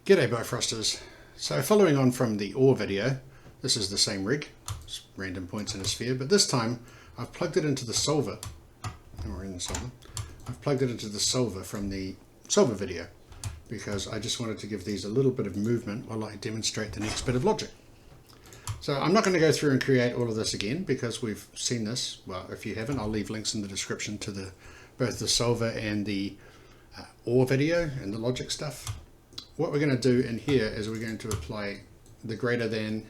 G'day Bifrosters. So following on from the OR video, this is the same rig, it's random points in a sphere, but this time I've plugged it into the solver, and we're in the solver, I've plugged it into the solver from the solver video because I just wanted to give these a little bit of movement while I demonstrate the next bit of logic. So I'm not going to go through and create all of this again because we've seen this. Well, if you haven't, I'll leave links in the description to both the solver and the OR video and the logic stuff. What we're going to do in here is we're going to apply the greater than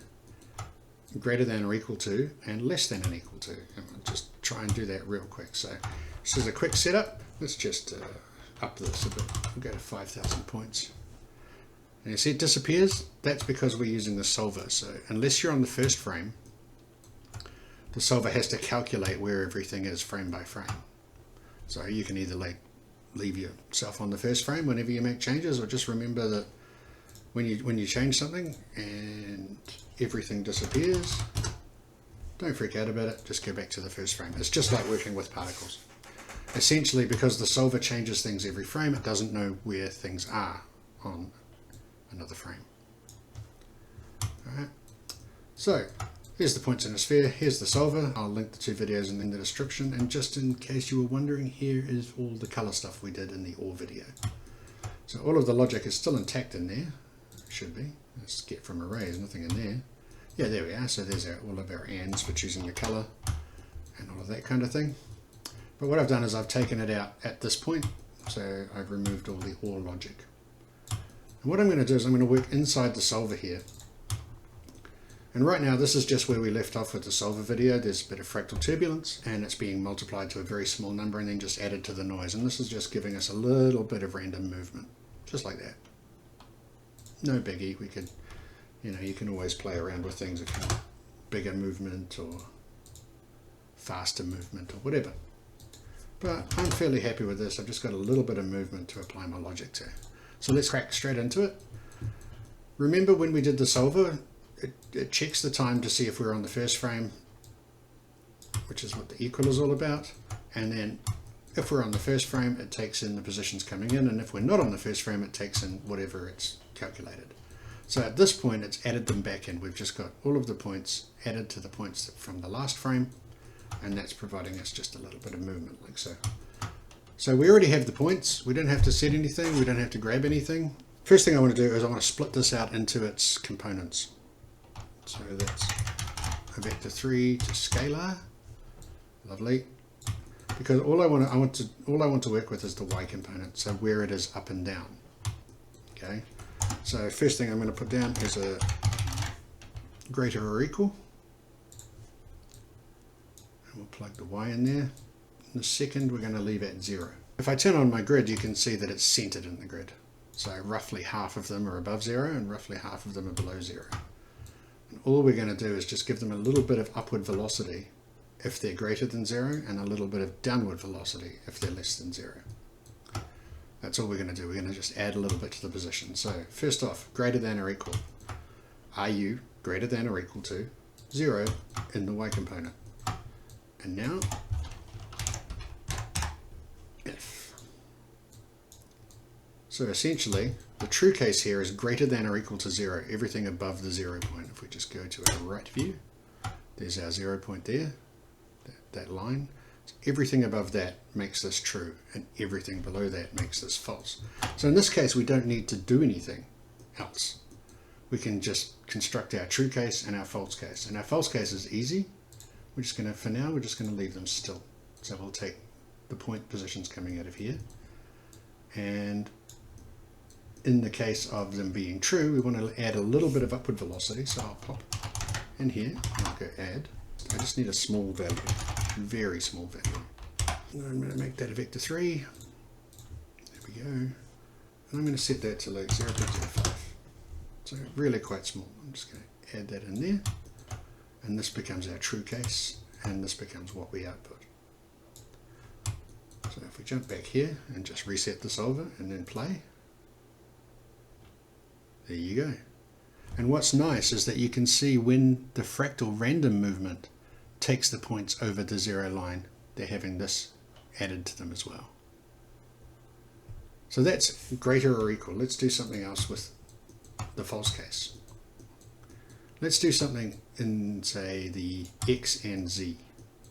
or equal to and less than and equal to. And we'll just try and do that real quick. So this is a quick setup. Let's just up this a bit. We'll go to 5,000 points. And you see it disappears? That's because we're using the solver. So unless you're on the first frame, the solver has to calculate where everything is frame by frame. So you can either leave yourself on the first frame whenever you make changes, or just remember that when you change something and everything disappears, don't freak out about it, just go back to the first frame. It's just like working with particles. Essentially, because the solver changes things every frame, it doesn't know where things are on another frame. Alright, so here's the points in a sphere, here's the solver. I'll link the two videos in the description, and just in case you were wondering, here is all the color stuff we did in the OR video. So all of the logic is still intact in there, should be. Let's get from arrays, nothing in there. Yeah, there we are. So there's all of our ands for choosing the color and all of that kind of thing. But what I've done is I've taken it out at this point, so I've removed all the OR logic. And what I'm going to do is I'm going to work inside the solver here. And right now this is just where we left off with the solver video. There's a bit of fractal turbulence and it's being multiplied to a very small number and then just added to the noise. And this is just giving us a little bit of random movement, just like that. No biggie. We could, you can always play around with things if you want bigger movement or faster movement or whatever. But I'm fairly happy with this. I've just got a little bit of movement to apply my logic to. So let's crack straight into it. Remember when we did the solver, it checks the time to see if we're on the first frame, which is what the equal is all about. And then if we're on the first frame, it takes in the positions coming in. And if we're not on the first frame, it takes in whatever it's calculated. So at this point, it's added them back in. We've just got all of the points added to the points from the last frame. And that's providing us just a little bit of movement like so. So we already have the points. We don't have to set anything. We don't have to grab anything. First thing I want to do is I want to split this out into its components. So that's a vector 3 to scalar. Lovely. Because all I want to work with is the y component, so where it is up and down. Okay. So first thing I'm going to put down is a greater or equal. And we'll plug the y in there. In the second we're going to leave at 0. If I turn on my grid, you can see that it's centered in the grid. So roughly half of them are above 0 and roughly half of them are below 0. All we're going to do is just give them a little bit of upward velocity if they're greater than 0 and a little bit of downward velocity if they're less than 0. That's all we're going to do. We're going to just add a little bit to the position. So first off, greater than or equal. Are you greater than or equal to 0 in the y component? And now if. So essentially, the true case here is greater than or equal to 0, everything above the 0 point. If we just go to our right view, there's our 0 point there, that line. So everything above that makes this true, and everything below that makes this false. So in this case, we don't need to do anything else. We can just construct our true case and our false case. And our false case is easy. We're just going to, for now, we're just going to leave them still. So we'll take the point positions coming out of here, and in the case of them being true, we want to add a little bit of upward velocity. So I'll pop in here and I'll go add. I just need a small value, very small value. And I'm going to make that a vector 3. There we go. And I'm going to set that to like 0.05. So really quite small. I'm just going to add that in there. And this becomes our true case. And this becomes what we output. So if we jump back here and just reset the solver and then play. There you go. And what's nice is that you can see when the fractal random movement takes the points over the 0 line, they're having this added to them as well. So that's greater or equal. Let's do something else with the false case. Let's do something in, say, the x and z.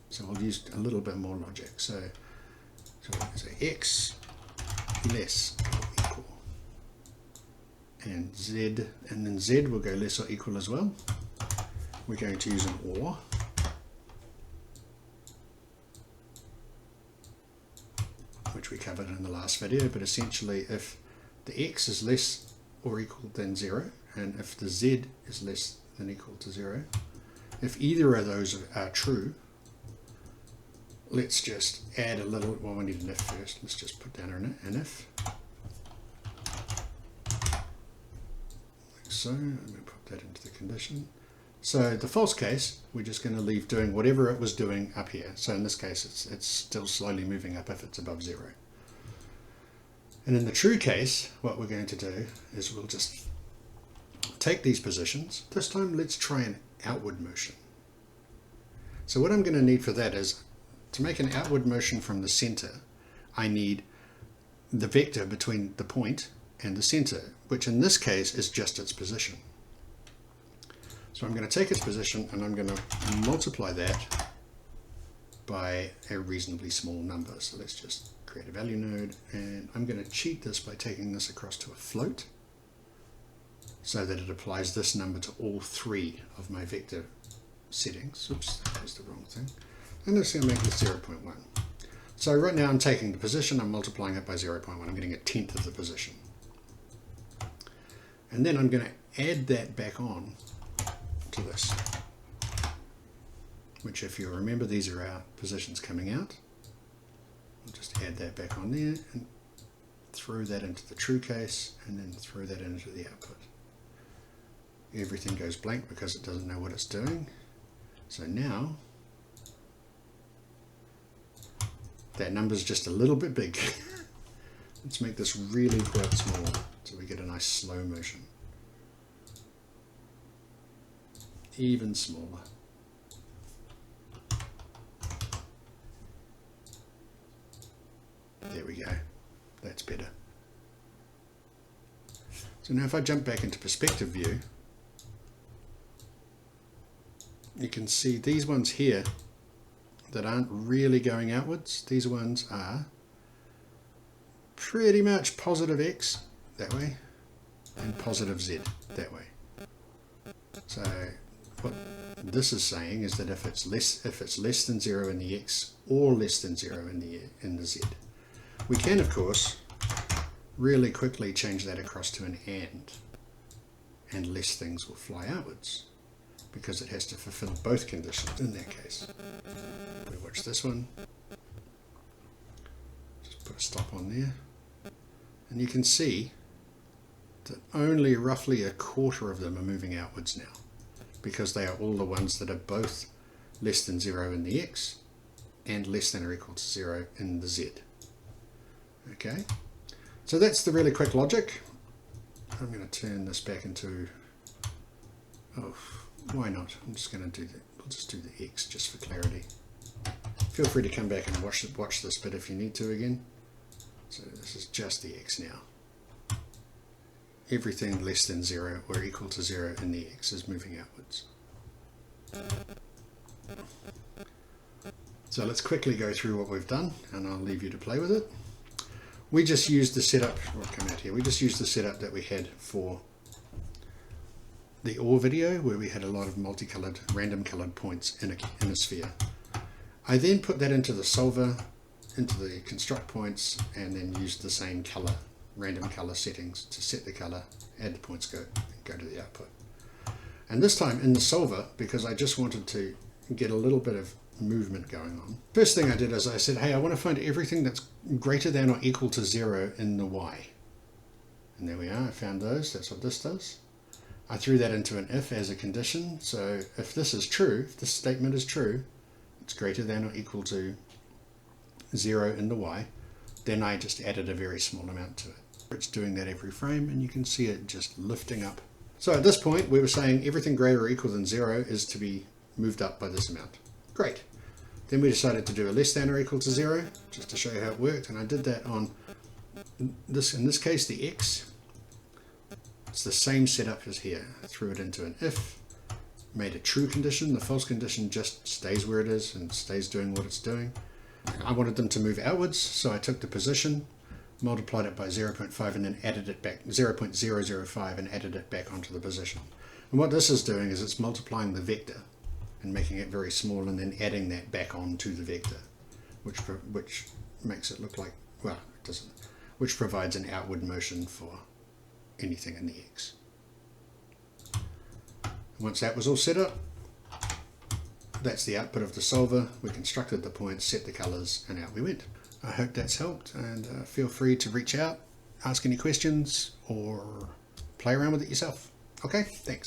So we'll use a little bit more logic. So say x less or equal, and z, and then z will go less or equal as well. We're going to use an OR. Which we covered in the last video, but essentially if the x is less or equal than 0, and if the z is less than equal to 0, if either of those are true, let's just add a little, well, we need an if first. Let's just put down an if. Like so, let me put that into the condition. So the false case, we're just going to leave doing whatever it was doing up here. So in this case, it's still slowly moving up if it's above 0. And in the true case, what we're going to do is we'll just take these positions. This time, let's try an outward motion. So what I'm going to need for that is, to make an outward motion from the center, I need the vector between the point and the center, which in this case is just its position. So I'm going to take its position and I'm going to multiply that by a reasonably small number. So let's just create a value node, and I'm going to cheat this by taking this across to a float so that it applies this number to all 3 of my vector settings. Oops, that was the wrong thing. And let's make this 0.1. So right now I'm taking the position, I'm multiplying it by 0.1. I'm getting a tenth of the position. And then I'm going to add that back on to this, which, if you remember, these are our positions coming out. I'll just add that back on there and throw that into the true case, and then throw that into the output. Everything goes blank because it doesn't know what it's doing. So now that number's just a little bit big. Let's make this really quite small so we get a nice slow motion. Even smaller. There we go. That's better. So now if I jump back into perspective view, you can see these ones here that aren't really going outwards. These ones are pretty much positive x that way and positive z that way. So what this is saying is that if it's less than 0 in the x or less than 0 in the z, we can of course really quickly change that across to an and less things will fly outwards, because it has to fulfill both conditions in that case. We watch this one, just put a stop on there, and you can see that only roughly a quarter of them are moving outwards now, because they are all the ones that are both less than 0 in the x and less than or equal to 0 in the z. Okay, so that's the really quick logic. I'm going to turn this back into, oh, why not? I'm just going to do that. We'll just do the x just for clarity. Feel free to come back and watch this bit if you need to again. So this is just the x now. Everything less than 0 or equal to 0 in the x is moving outwards. So let's quickly go through what we've done, and I'll leave you to play with it. We just used the setup, we'll come out here, we just used the setup that we had for the OR video, where we had a lot of multicolored, random colored points in a sphere. I then put that into the solver, into the construct points, and then used the same color, random color settings to set the color, add the point scope, and go to the output. And this time in the solver, because I just wanted to get a little bit of movement going on, first thing I did is I said, hey, I want to find everything that's greater than or equal to 0 in the y. And there we are, I found those. That's what this does. I threw that into an if as a condition. So if this is true, if this statement is true, it's greater than or equal to 0 in the y, then I just added a very small amount to it. It's doing that every frame, and you can see it just lifting up. So at this point, we were saying everything greater or equal than 0 is to be moved up by this amount. Great. Then we decided to do a less than or equal to 0, just to show you how it worked, and I did that on this, in this case, the x. It's the same setup as here. I threw it into an if, made a true condition. The false condition just stays where it is and stays doing what it's doing. I wanted them to move outwards, so I took the position, multiplied it by 0.5 and then added it back, 0.005, and added it back onto the position. And what this is doing is it's multiplying the vector and making it very small and then adding that back onto the vector, which makes it look like, well, it doesn't, which provides an outward motion for anything in the X. Once that was all set up, that's the output of the solver. We constructed the points, set the colors, and out we went. I hope that's helped, and feel free to reach out, ask any questions, or play around with it yourself. Okay, thanks.